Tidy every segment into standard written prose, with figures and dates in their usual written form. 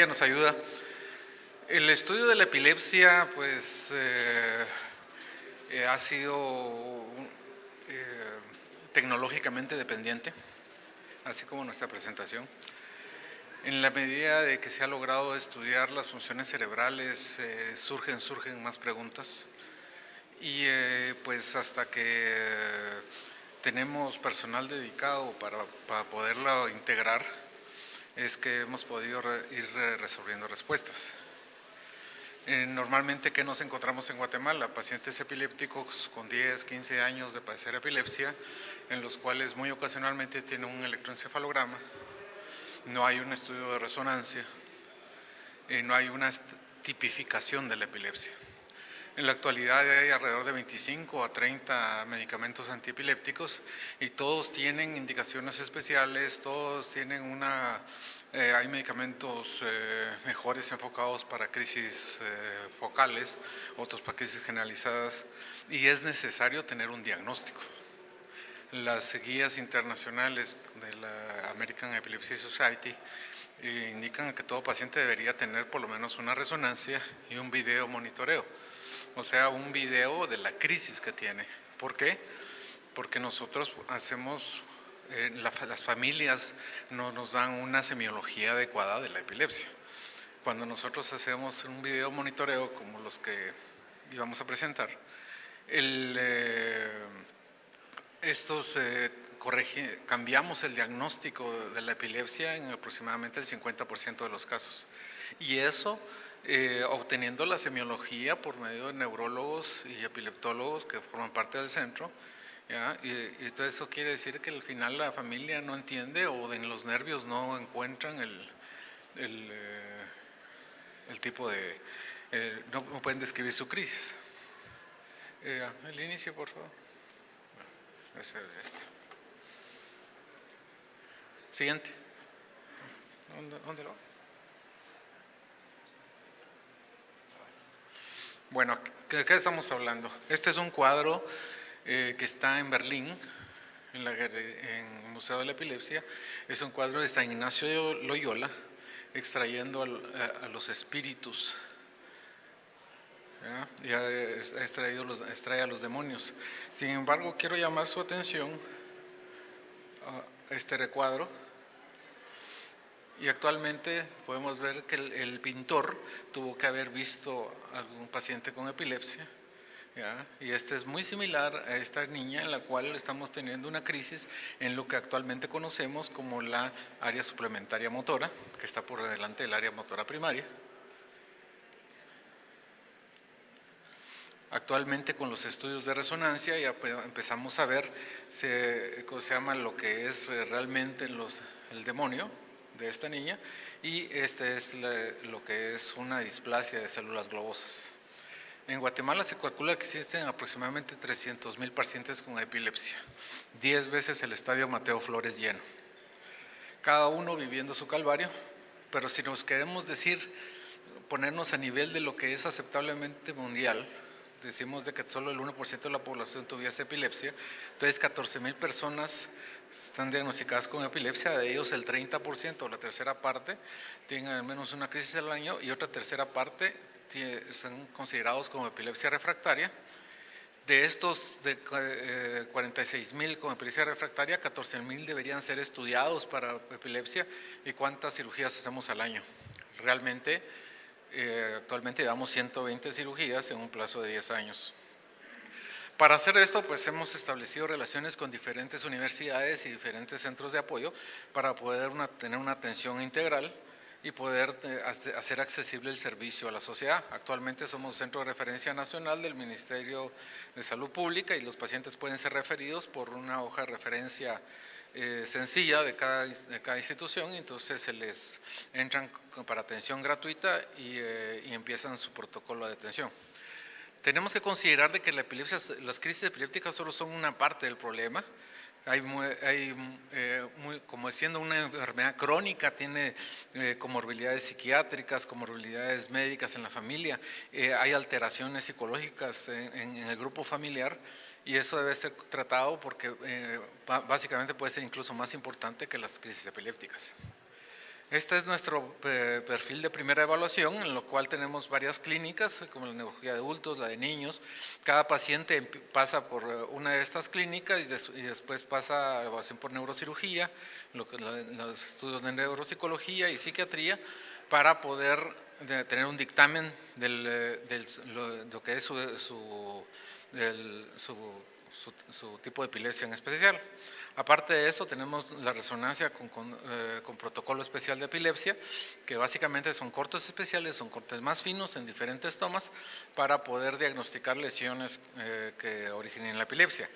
nos ayuda. El estudio de la epilepsia, pues, ha sido tecnológicamente dependiente, así como nuestra presentación. En la medida de que se ha logrado estudiar las funciones cerebrales, surgen más preguntas. Y pues hasta que tenemos personal dedicado para poderlo integrar, es que hemos podido ir resolviendo respuestas. Normalmente, ¿qué nos encontramos en Guatemala? Pacientes epilépticos con 10, 15 años de padecer epilepsia, en los cuales muy ocasionalmente tienen un electroencefalograma, no hay un estudio de resonancia, no hay una tipificación de la epilepsia. En la actualidad hay alrededor de 25 a 30 medicamentos antiepilépticos y todos tienen indicaciones especiales, todos tienen hay medicamentos mejores enfocados para crisis focales, otros para crisis generalizadas, y es necesario tener un diagnóstico. Las guías internacionales de la American Epilepsy Society indican que todo paciente debería tener por lo menos una resonancia y un video monitoreo. O sea, un video de la crisis que tiene. ¿Por qué? Porque nosotros hacemos, las familias no nos dan una semiología adecuada de la epilepsia. Cuando nosotros hacemos un video monitoreo como los que íbamos a presentar, cambiamos el diagnóstico de la epilepsia en aproximadamente el 50% de los casos. Y eso obteniendo la semiología por medio de neurólogos y epileptólogos que forman parte del centro, ¿ya? Y entonces eso quiere decir que al final la familia no entiende o en los nervios no encuentran el tipo de… no pueden describir su crisis. El inicio, por favor. Siguiente. ¿Dónde lo va? Bueno, ¿de qué estamos hablando? Este es un cuadro que está en Berlín, en el Museo de la Epilepsia. Es un cuadro de San Ignacio de Loyola, extrayendo a los espíritus. Ya extrae a los demonios. Sin embargo, quiero llamar su atención a este recuadro. Y actualmente podemos ver que el pintor tuvo que haber visto a algún paciente con epilepsia, ¿ya? Y este es muy similar a esta niña en la cual estamos teniendo una crisis en lo que actualmente conocemos como la área suplementaria motora, que está por delante del área motora primaria. Actualmente con los estudios de resonancia ya empezamos a ver ¿cómo se llama? Lo que es realmente el demonio de esta niña, y este es lo que es una displasia de células globosas. En Guatemala se calcula que existen aproximadamente 300,000 pacientes con epilepsia, 10 veces el estadio Mateo Flores lleno, cada uno viviendo su calvario. Pero si nos queremos ponernos a nivel de lo que es aceptablemente mundial, decimos de que solo el 1% de la población tuviese epilepsia, entonces 14,000 personas están diagnosticadas con epilepsia, de ellos el 30%, la tercera parte, tienen al menos una crisis al año, y otra tercera parte son considerados como epilepsia refractaria. De estos, de 46,000 con epilepsia refractaria, 14,000 deberían ser estudiados para epilepsia. ¿Y cuántas cirugías hacemos al año? Realmente, actualmente llevamos 120 cirugías en un plazo de 10 años. Para hacer esto, pues hemos establecido relaciones con diferentes universidades y diferentes centros de apoyo para poder tener una atención integral y poder hacer accesible el servicio a la sociedad. Actualmente somos centro de referencia nacional del Ministerio de Salud Pública y los pacientes pueden ser referidos por una hoja de referencia sencilla de cada institución, y entonces se les entran para atención gratuita y empiezan su protocolo de atención. Tenemos que considerar de que las crisis epilépticas solo son una parte del problema. Como siendo una enfermedad crónica, tiene comorbilidades psiquiátricas, comorbilidades médicas en la familia, hay alteraciones psicológicas en el grupo familiar, y eso debe ser tratado porque básicamente puede ser incluso más importante que las crisis epilépticas. Este es nuestro perfil de primera evaluación, en lo cual tenemos varias clínicas, como la neurología de adultos, la de niños. Cada paciente pasa por una de estas clínicas y después pasa a evaluación por neurocirugía, los estudios de neuropsicología y psiquiatría, para poder tener un dictamen de lo que es su tipo de epilepsia en especial. Aparte de eso, tenemos la resonancia con protocolo especial de epilepsia, que básicamente son cortes especiales, son cortes más finos en diferentes tomas para poder diagnosticar lesiones que originen la epilepsia.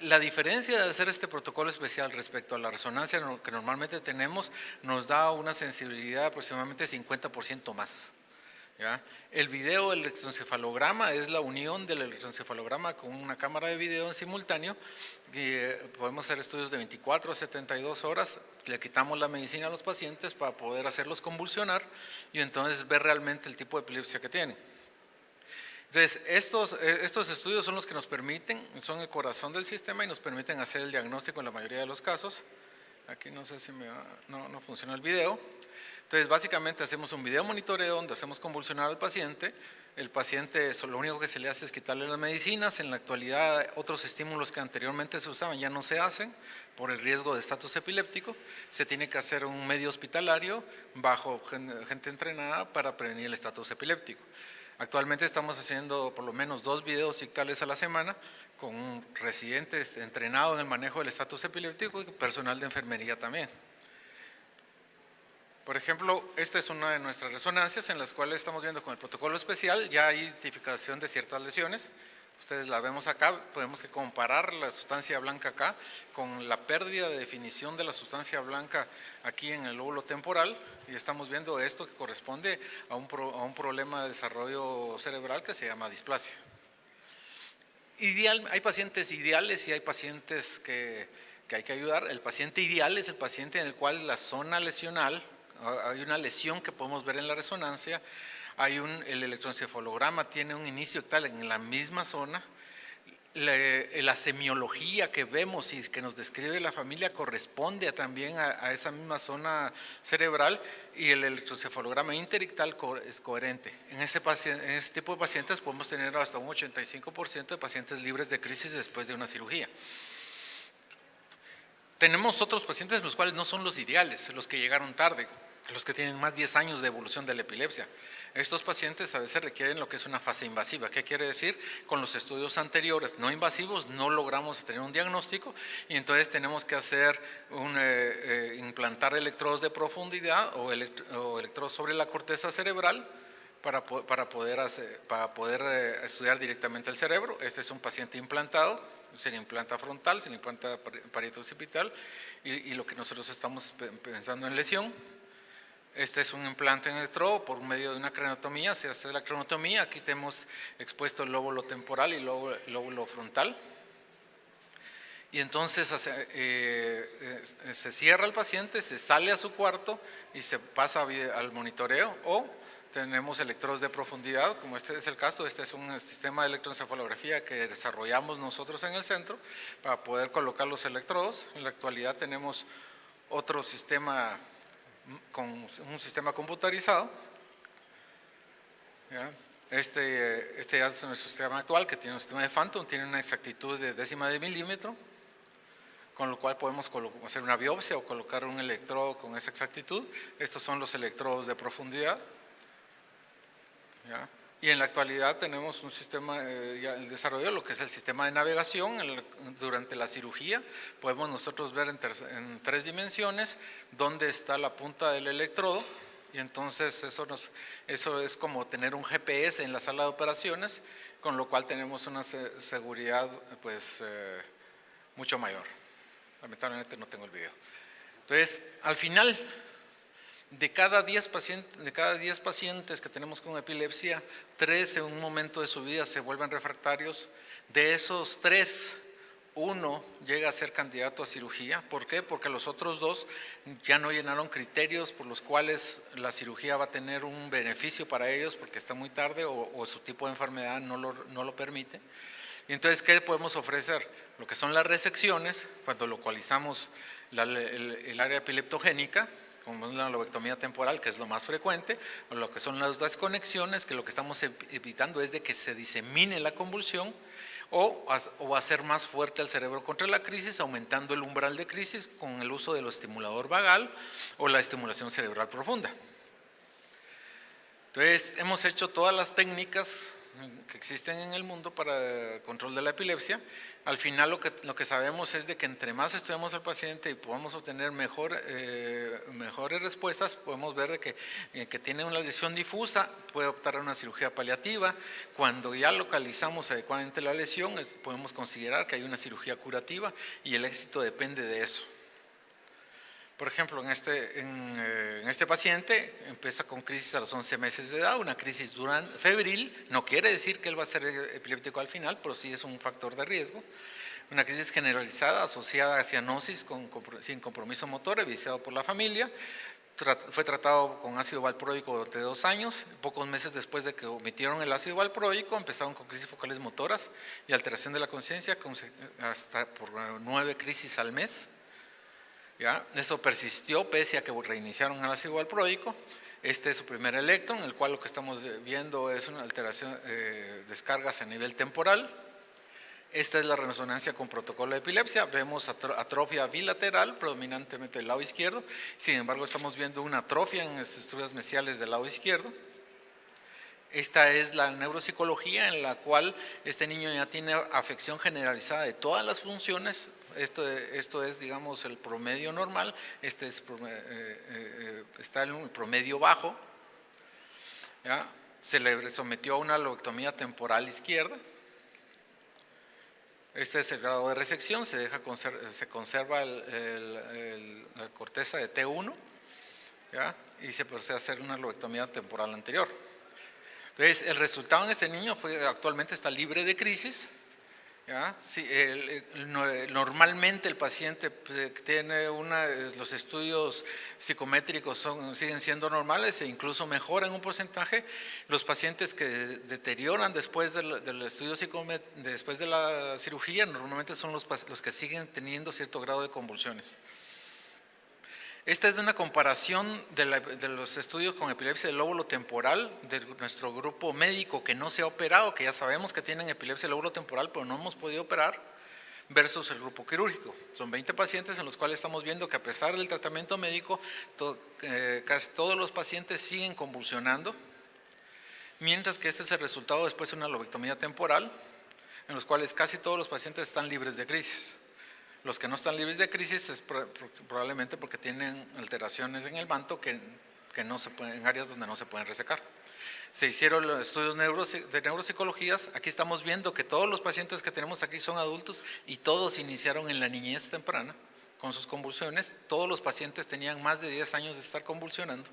La diferencia de hacer este protocolo especial respecto a la resonancia que normalmente tenemos nos da una sensibilidad aproximadamente 50% más. ¿Ya? El video del electroencefalograma es la unión del electroencefalograma con una cámara de video en simultáneo y podemos hacer estudios de 24 a 72 horas, le quitamos la medicina a los pacientes para poder hacerlos convulsionar y entonces ver realmente el tipo de epilepsia que tienen. Entonces, estos estudios son los que nos permiten, son el corazón del sistema y nos permiten hacer el diagnóstico en la mayoría de los casos. Aquí no sé si no funciona el video. Entonces, básicamente hacemos un video monitoreo donde hacemos convulsionar al paciente. El paciente, lo único que se le hace es quitarle las medicinas. En la actualidad, otros estímulos que anteriormente se usaban ya no se hacen por el riesgo de estatus epiléptico. Se tiene que hacer un medio hospitalario bajo gente entrenada para prevenir el estatus epiléptico. Actualmente estamos haciendo por lo menos 2 videos ictales a la semana con un residente entrenado en el manejo del estatus epiléptico y personal de enfermería también. Por ejemplo, esta es una de nuestras resonancias en las cuales estamos viendo con el protocolo especial, ya hay identificación de ciertas lesiones. Ustedes la vemos acá, podemos comparar la sustancia blanca acá con la pérdida de definición de la sustancia blanca aquí en el lóbulo temporal y estamos viendo esto que corresponde a un problema de desarrollo cerebral que se llama displasia. Hay pacientes ideales y hay pacientes que hay que ayudar. El paciente ideal es el paciente en el cual la zona lesional, hay una lesión que podemos ver en la resonancia, el electroencefalograma tiene un inicio ictal en la misma zona, la semiología que vemos y que nos describe la familia corresponde también a esa misma zona cerebral y el electroencefalograma interictal es coherente. En ese tipo de pacientes podemos tener hasta un 85% de pacientes libres de crisis después de una cirugía. Tenemos otros pacientes los cuales no son los ideales, los que llegaron tarde, los que tienen más de 10 años de evolución de la epilepsia. Estos pacientes a veces requieren lo que es una fase invasiva. ¿Qué quiere decir? Con los estudios anteriores no invasivos no logramos tener un diagnóstico y entonces tenemos que hacer implantar electrodos de profundidad o electrodos sobre la corteza cerebral para poder estudiar directamente el cerebro. Este es un paciente implantado. Se le implanta frontal, se le implanta parieto occipital y lo que nosotros estamos pensando en lesión. Este es un implante en electrodo por medio de una craniostomía, se hace la craniostomía, aquí tenemos expuesto el lóbulo temporal y el lóbulo frontal. Y entonces se cierra el paciente, se sale a su cuarto y se pasa al monitoreo o tenemos electrodos de profundidad, como este es el caso. Este es un sistema de electroencefalografía que desarrollamos nosotros en el centro para poder colocar los electrodos. En la actualidad tenemos otro sistema con un sistema computarizado. ¿Ya? Este ya es nuestro sistema actual que tiene un sistema de Phantom, tiene una exactitud de décima de milímetro, con lo cual podemos hacer una biopsia o colocar un electrodo con esa exactitud. Estos son los electrodos de profundidad. ¿Ya? Y en la actualidad tenemos un sistema, ya el desarrollo, lo que es el sistema de navegación. Durante la cirugía podemos nosotros ver en 3 dimensiones dónde está la punta del electrodo y entonces eso es como tener un GPS en la sala de operaciones, con lo cual tenemos una seguridad pues mucho mayor. Lamentablemente no tengo el video. Entonces, al final, de cada 10 pacientes que tenemos con epilepsia, 3 en un momento de su vida se vuelven refractarios. De esos 3, 1 llega a ser candidato a cirugía. ¿Por qué? Porque los otros 2 ya no llenaron criterios por los cuales la cirugía va a tener un beneficio para ellos porque está muy tarde o su tipo de enfermedad no lo permite. Y entonces, ¿qué podemos ofrecer? Lo que son las resecciones, cuando localizamos el área epileptogénica, como es la lobectomía temporal, que es lo más frecuente, o lo que son las desconexiones, que lo que estamos evitando es de que se disemine la convulsión, o hacer más fuerte al cerebro contra la crisis, aumentando el umbral de crisis con el uso del estimulador vagal o la estimulación cerebral profunda. Entonces, hemos hecho todas las técnicas que existen en el mundo para control de la epilepsia. Al final lo que sabemos es de que entre más estudiamos al paciente y podamos obtener mejores respuestas, podemos ver de que tiene una lesión difusa, puede optar a una cirugía paliativa. Cuando ya localizamos adecuadamente la lesión, podemos considerar que hay una cirugía curativa y el éxito depende de eso. Por ejemplo, en este paciente empieza con crisis a los 11 meses de edad, una crisis febril, no quiere decir que él va a ser epiléptico al final, pero sí es un factor de riesgo. Una crisis generalizada asociada a cianosis sin compromiso motor, evidenciado por la familia. Fue tratado con ácido valproico durante 2 años. Pocos meses después de que omitieron el ácido valproico, empezaron con crisis focales motoras y alteración de la conciencia, hasta por 9 crisis al mes. ¿Ya? Eso persistió pese a que reiniciaron el ácido valproico. Este es su primer electron, en el cual lo que estamos viendo es una alteración, descargas a nivel temporal. Esta es la resonancia con protocolo de epilepsia. Vemos atrofia bilateral, predominantemente del lado izquierdo. Sin embargo, estamos viendo una atrofia en las estructuras mesiales del lado izquierdo. Esta es la neuropsicología, en la cual este niño ya tiene afección generalizada de todas las funciones. Esto es, digamos, el promedio normal. Está en el promedio bajo. ¿Ya? Se le sometió a una lobectomía temporal izquierda. Este es el grado de resección. Se conserva la corteza de T1, ¿ya? Y se procede a hacer una lobectomía temporal anterior. Entonces, el resultado en este niño actualmente está libre de crisis. ¿Ya? Sí, normalmente el paciente tiene los estudios psicométricos siguen siendo normales e incluso mejoran un porcentaje. Los pacientes que deterioran después del estudio después de la cirugía normalmente son los que siguen teniendo cierto grado de convulsiones. Esta es una comparación de los estudios con epilepsia del lóbulo temporal de nuestro grupo médico que no se ha operado, que ya sabemos que tienen epilepsia del lóbulo temporal, pero no hemos podido operar, versus el grupo quirúrgico. Son 20 pacientes en los cuales estamos viendo que a pesar del tratamiento médico, casi todos los pacientes siguen convulsionando, mientras que este es el resultado después de una lobectomía temporal, en los cuales casi todos los pacientes están libres de crisis. Los que no están libres de crisis es probablemente porque tienen alteraciones en el manto en áreas donde no se pueden resecar. Se hicieron los estudios de neuropsicologías. Aquí estamos viendo que todos los pacientes que tenemos aquí son adultos y todos iniciaron en la niñez temprana con sus convulsiones. Todos los pacientes tenían más de 10 años de estar convulsionando.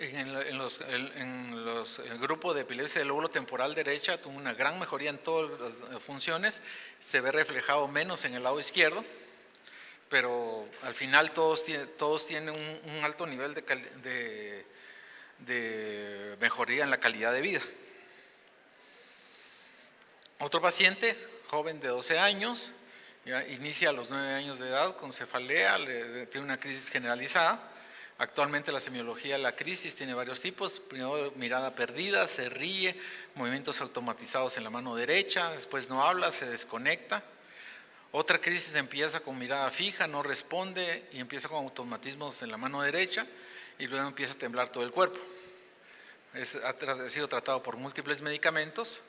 El grupo de epilepsia del lóbulo temporal derecha tuvo una gran mejoría en todas las funciones, se ve reflejado menos en el lado izquierdo, pero al final todos tienen un alto nivel de mejoría en la calidad de vida. Otro paciente, joven de 12 años, ya inicia a los 9 años de edad con cefalea, tiene una crisis generalizada. Actualmente la semiología de la crisis tiene varios tipos. Primero, mirada perdida, se ríe, movimientos automatizados en la mano derecha, después no habla, se desconecta. Otra crisis empieza con mirada fija, no responde y empieza con automatismos en la mano derecha y luego empieza a temblar todo el cuerpo. Ha sido tratado por múltiples medicamentos.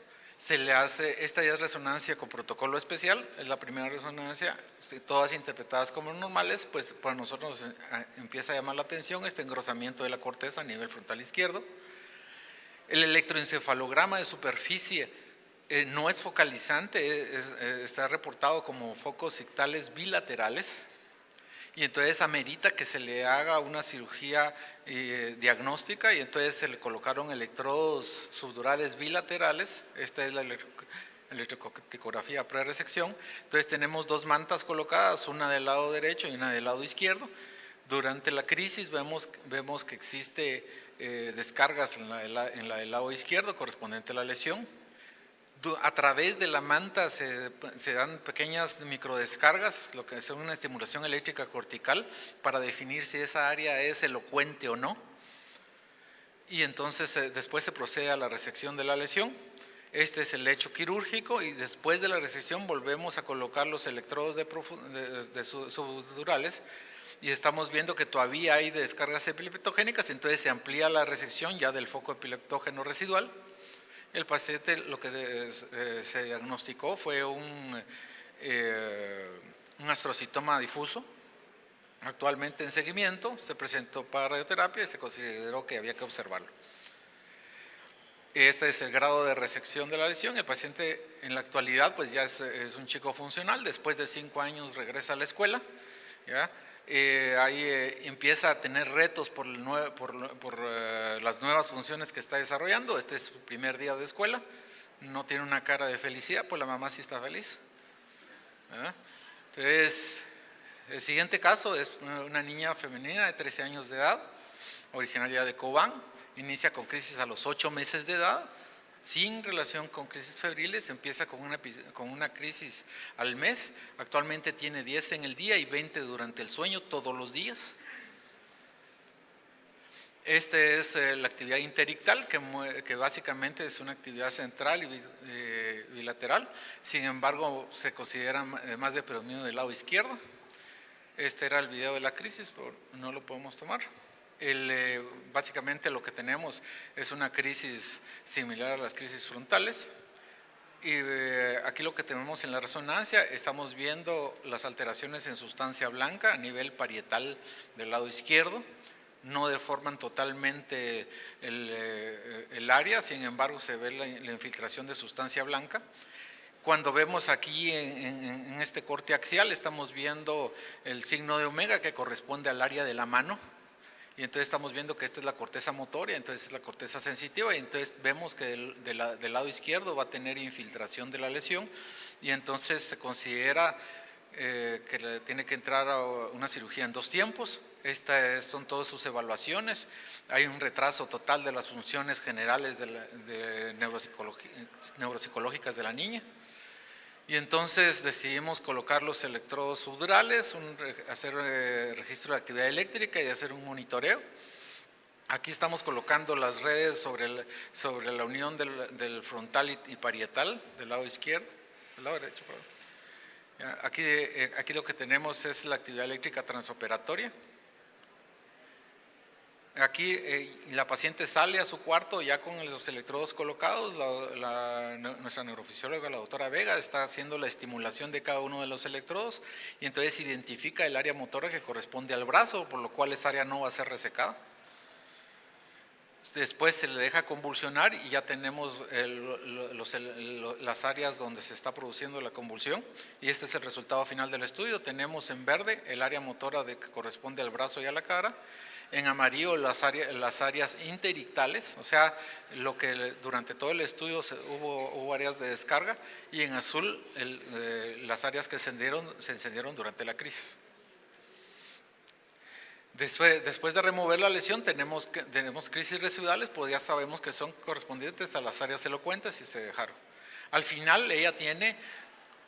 Esta ya es resonancia con protocolo especial, es la primera resonancia, todas interpretadas como normales, pues para nosotros empieza a llamar la atención este engrosamiento de la corteza a nivel frontal izquierdo. El electroencefalograma de superficie no es focalizante, está reportado como focos ictales bilaterales, y entonces amerita que se le haga una cirugía diagnóstica y entonces se le colocaron electrodos subdurales bilaterales. Esta es la electrocorticografía pre-resección. Entonces tenemos 2 mantas colocadas, una del lado derecho y una del lado izquierdo. Durante la crisis vemos que existe descargas en la del lado izquierdo correspondiente a la lesión. A través de la manta se dan pequeñas microdescargas, lo que es una estimulación eléctrica cortical, para definir si esa área es elocuente o no. Y entonces después se procede a la resección de la lesión. Este es el lecho quirúrgico y después de la resección volvemos a colocar los electrodos subdurales y estamos viendo que todavía hay descargas epileptogénicas, entonces se amplía la resección ya del foco epileptógeno residual. El paciente lo que se diagnosticó fue un astrocitoma difuso, actualmente en seguimiento, se presentó para radioterapia y se consideró que había que observarlo. Este es el grado de resección de la lesión. El paciente en la actualidad pues ya es un chico funcional, después de 5 años regresa a la escuela, ¿ya? Ahí empieza a tener retos por las nuevas funciones que está desarrollando. Este es su primer día de escuela, no tiene una cara de felicidad, pues la mamá sí está feliz, ¿ya? Entonces, el siguiente caso es una niña femenina de 13 años de edad, originaria de Cobán. Inicia con crisis a los 8 meses de edad, sin relación con crisis febriles, empieza con una crisis al mes, actualmente tiene 10 en el día y 20 durante el sueño todos los días. Esta es la actividad interictal, que básicamente es una actividad central y bilateral, sin embargo se considera más de predominio del lado izquierdo. Este era el video de la crisis, pero no lo podemos tomar. Básicamente lo que tenemos es una crisis similar a las crisis frontales y aquí lo que tenemos en la resonancia, estamos viendo las alteraciones en sustancia blanca a nivel parietal del lado izquierdo, no deforman totalmente el área, sin embargo se ve la infiltración de sustancia blanca. Cuando vemos aquí en este corte axial estamos viendo el signo de omega que corresponde al área de la mano. Y entonces estamos viendo que esta es la corteza motoria, entonces es la corteza sensitiva, y entonces vemos que del lado izquierdo va a tener infiltración de la lesión, y entonces se considera que tiene que entrar a una cirugía en 2 tiempos. Estas son todas sus evaluaciones. Hay un retraso total de las funciones generales de neuropsicológicas de la niña. Y entonces decidimos colocar los electrodos subdurales, hacer registro de actividad eléctrica y hacer un monitoreo. Aquí estamos colocando las redes sobre la unión del frontal y parietal del lado izquierdo, del lado derecho, perdón. Aquí lo que tenemos es la actividad eléctrica transoperatoria. Aquí la paciente sale a su cuarto ya con los electrodos colocados. Nuestra neurofisióloga, la doctora Vega, está haciendo la estimulación de cada uno de los electrodos y entonces identifica el área motora que corresponde al brazo, por lo cual esa área no va a ser resecada. Después se le deja convulsionar y ya tenemos las áreas donde se está produciendo la convulsión, y este es el resultado final del estudio. Tenemos en verde el área motora que corresponde al brazo y a la cara, en amarillo las áreas interictales, o sea, lo que durante todo el estudio hubo áreas de descarga, y en azul las áreas que se encendieron durante la crisis. Después de remover la lesión tenemos crisis residuales, pues ya sabemos que son correspondientes a las áreas elocuentes y se dejaron. Al final ella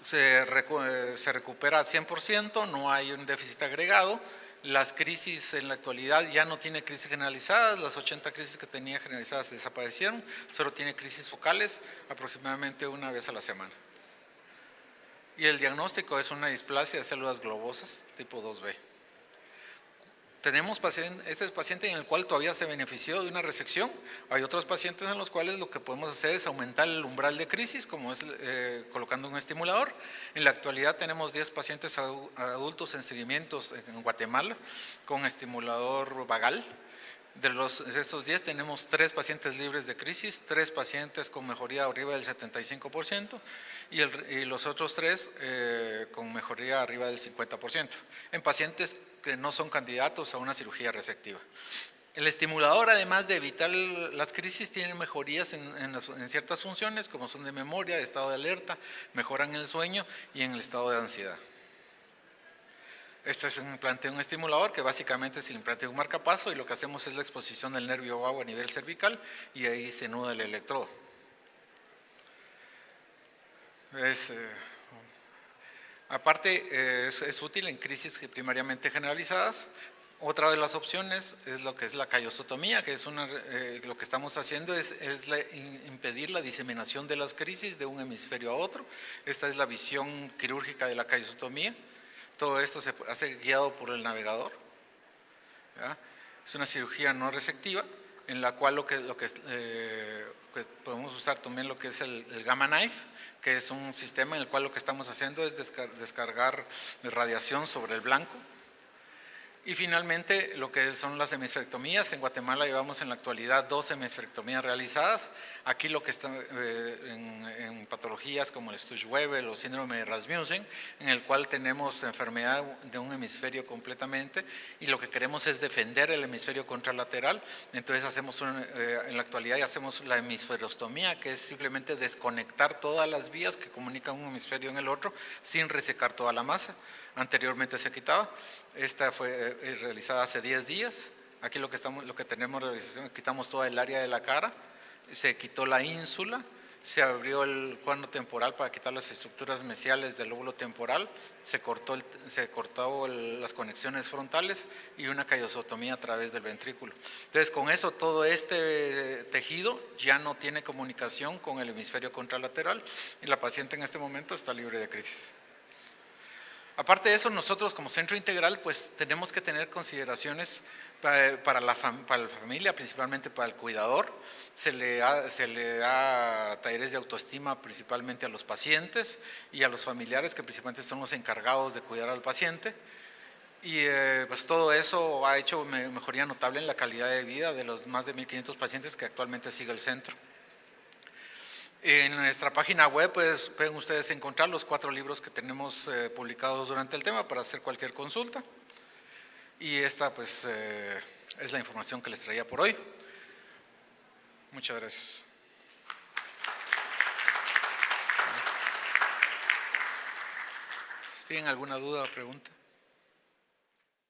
se recupera al 100%, no hay un déficit agregado. Las crisis en la actualidad ya no tiene crisis generalizadas, las 80 crisis que tenía generalizadas desaparecieron, solo tiene crisis focales aproximadamente una vez a la semana. Y el diagnóstico es una displasia de células globosas tipo 2B. Tenemos este paciente en el cual todavía se benefició de una resección. Hay otros pacientes en los cuales lo que podemos hacer es aumentar el umbral de crisis, como es colocando un estimulador. En la actualidad tenemos 10 pacientes adultos en seguimientos en Guatemala con estimulador vagal. De estos 10 tenemos 3 pacientes libres de crisis, 3 pacientes con mejoría arriba del 75% y los otros 3 con mejoría arriba del 50%, en pacientes que no son candidatos a una cirugía resectiva. El estimulador, además de evitar las crisis, tiene mejorías en ciertas funciones, como son de memoria, de estado de alerta, mejoran el sueño y en el estado de ansiedad. Este es un implante de un estimulador que básicamente es el implante de un marcapaso, y lo que hacemos es la exposición del nervio vago a nivel cervical y ahí se nuda el electrodo. Aparte, es útil en crisis primariamente generalizadas. Otra de las opciones es lo que es la callosotomía, que es lo que estamos haciendo es impedir la diseminación de las crisis de un hemisferio a otro. Esta es la visión quirúrgica de la callosotomía. Todo esto se hace guiado por el navegador, ¿ya? Es una cirugía no resectiva, en la cual que podemos usar también lo que es el Gamma Knife, que es un sistema en el cual lo que estamos haciendo es descargar radiación sobre el blanco. Y finalmente, lo que son las hemisferectomías. En Guatemala llevamos en la actualidad 2 hemisferectomías realizadas. Aquí lo que está en patologías como el Sturge-Weber o síndrome de Rasmussen, en el cual tenemos enfermedad de un hemisferio completamente y lo que queremos es defender el hemisferio contralateral. Entonces en la actualidad ya hacemos la hemisferostomía, que es simplemente desconectar todas las vías que comunican un hemisferio en el otro sin resecar toda la masa. Anteriormente se quitaba. Esta fue realizada hace 10 días. Aquí lo que tenemos realización, quitamos toda el área de la cara, se quitó la ínsula, se abrió el cuerno temporal para quitar las estructuras mesiales del lóbulo temporal, se cortó las conexiones frontales y una callosotomía a través del ventrículo. Entonces, con eso todo este tejido ya no tiene comunicación con el hemisferio contralateral y la paciente en este momento está libre de crisis. Aparte de eso, nosotros como centro integral pues tenemos que tener consideraciones para la familia, principalmente para el cuidador. Se le da talleres de autoestima principalmente a los pacientes y a los familiares, que principalmente son los encargados de cuidar al paciente. Y pues todo eso ha hecho mejoría notable en la calidad de vida de los más de 1.500 pacientes que actualmente sigue el centro. En nuestra página web pues, pueden ustedes encontrar los 4 libros que tenemos publicados durante el tema para hacer cualquier consulta. Y esta pues es la información que les traía por hoy. Muchas gracias. Si tienen alguna duda o pregunta.